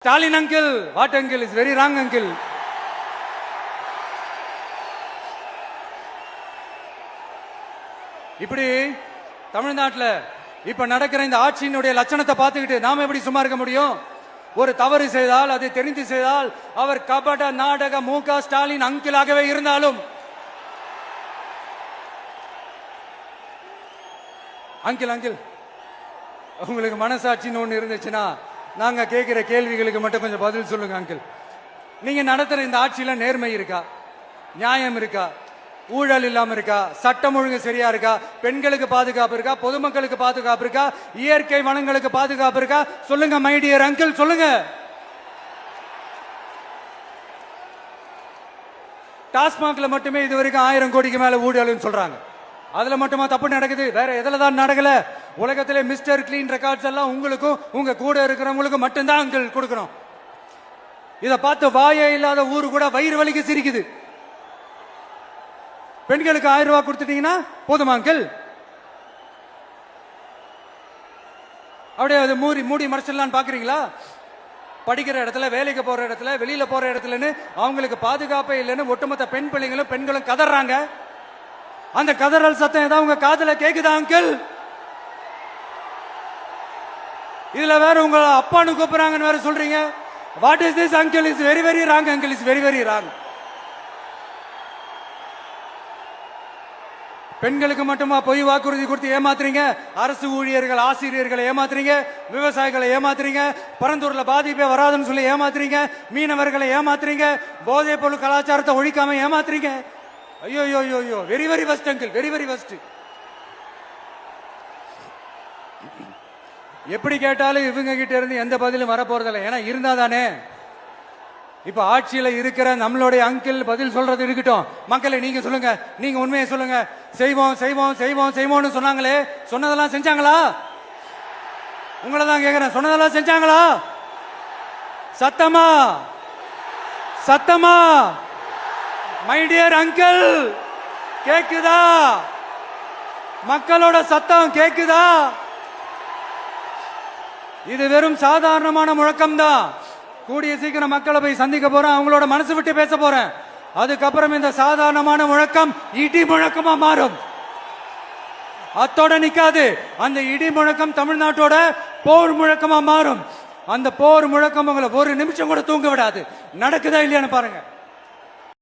Stalin uncle, what uncle? Is very wrong uncle. இப்படி தமிழ்நாட்டில் இப்ப நடக்கிற இந்த ஆட்சியினுடைய லட்சணத்தை பார்த்துக்கிட்டு நாம எப்படி சும்மா இருக்க முடியும்? ஒரு தவறு செய்தால் அதை தெரிந்து செய்தால் அவர் கபட நாடக மு.க. ஸ்டாலின் அங்கிளாகவே இருந்தாலும் அங்கிள் அங்கிள் உங்களுக்கு மனசாட்சின்னு ஒன்று இருந்துச்சுன்னா நாங்க கேட்கிற கேள்விகளுக்கு மட்டும் கொஞ்சம் பதில் சொல்லுங்க அங்கிள். நீங்க நடத்துற இந்த ஆட்சியில நேர்மை இருக்கா, நியாயம் இருக்கா, ஊழல் இல்லாம இருக்கா, சட்டம் ஒழுங்கு சரியா இருக்கா, பெண்களுக்கு பாதுகாப்பு இருக்கா, பொதுமக்களுக்கு பாதுகாப்பு இருக்கா, இயற்கை வளங்களுக்கு பாதுகாப்பு இருக்கா? சொல்லுங்க மை டியர் அங்கிள், சொல்லுங்க. டாஸ்மாக்ல மட்டுமே இது வரைக்கும் 1000 கோடிக்கு மேல ஊழல்னு சொல்றாங்க. அதுல மட்டுமா தப்பு நடக்குது? வேற எதுல தான் நடக்கல? உலகத்திலே மிஸ்டர் கிளீன் ரெக்கார்ட்ஸ் எல்லாம் உங்களுக்கும் உங்க கூட இருக்கிறவங்களுக்கும் மட்டும்தான் அங்கிள் கொடுக்கணும். இத பார்த்து வாயே இல்லாத ஊரு கூட வயிறு வலிக்கு சிரிக்குது. பெண்களுக்கு 1000 ரூபாய் கொடுத்துட்டீங்கன்னா போதுமா அங்கிள்? அப்படியே அது மூடி மறைச்சிடலான்னு பாக்குறீங்களா? படிக்கிற இடத்துல, வேலைக்கு போற இடத்துல, வெளியில போற இடத்துலன்னு அவங்களுக்கு பாதுகாப்பே இல்லைன்னு ஒட்டுமொத்த பெண் பிள்ளைங்களும் பெண்களும் கதறாங்க. அந்த கதறல் சத்தம் ஏதாவது உங்க காதுல கேக்குதா அங்கிள்? இதுல வேற உங்க அப்பான்னு கூப்பிடுறாங்கன்னு வேற சொல்றீங்க. What is this uncle? Is very very wrong uncle, is very very wrong. பெண்களுக்கு மட்டுமா பொய் வாக்குறுதி கொடுத்து ஏமாத்துறீங்க? அரசு ஊழியர்கள், ஆசிரியர்களை ஏமாத்துறீங்க, விவசாயிகளை ஏமாத்துறீங்க, பரந்தூர்ல பாதிப்பே வராதுன்னு சொல்லி ஏமாத்துறீங்க, மீனவர்களை ஏமாத்துறீங்க, போதைப் பொருள் கலாச்சாரத்தை ஒழிக்காம ஏமாத்துறீங்க. ஐயோ ஐயோ ஐயோ, very very வஸ்ட் uncle, very very வஸ்ட். எப்படி கேட்டாலும் இவங்க கிட்ட இருந்து எந்த பதிலும் வரப்போறதில்லை. ஏன்னா இருந்தா தானே. இப்ப ஆட்சியில இருக்கிற நம்மளுடைய அங்கிள் பதில் சொல்றது இருக்கட்டும். மக்களை நீங்க சொல்லுங்க, நீங்க உண்மையை சொல்லுங்க. செய்வோம் செய்வோம் செய்வோம் செய்வோம்னு சொன்னாங்களே, சொன்னதெல்லாம் செஞ்சாங்களா? உங்களை தான் கேக்குறேன், சொன்னதெல்லாம் செஞ்சாங்களா? சத்தமா சத்தமா மை டியர் அங்கிள், கேக்குதா? மக்களோட சத்தம் கேக்குதா? இது வெறும் சாதாரணமான முழக்கம் தான். கூடிய சீக்கிரம் மக்களை போய் சந்திக்க போறேன், அவங்களோட மனசு விட்டு பேச போறேன். அதுக்கப்புறம் இந்த சாதாரணமான முழக்கம் இடி முழக்கமா மாறும். அத்தோட நிக்காது. அந்த இடி முழக்கம் தமிழ்நாட்டோட போர் முழக்கமா மாறும். அந்த போர் முழக்கம் உங்களை ஒரு நிமிஷம் கூட தூங்க விடாது. நடக்குதா இல்லையான்னு பாருங்க.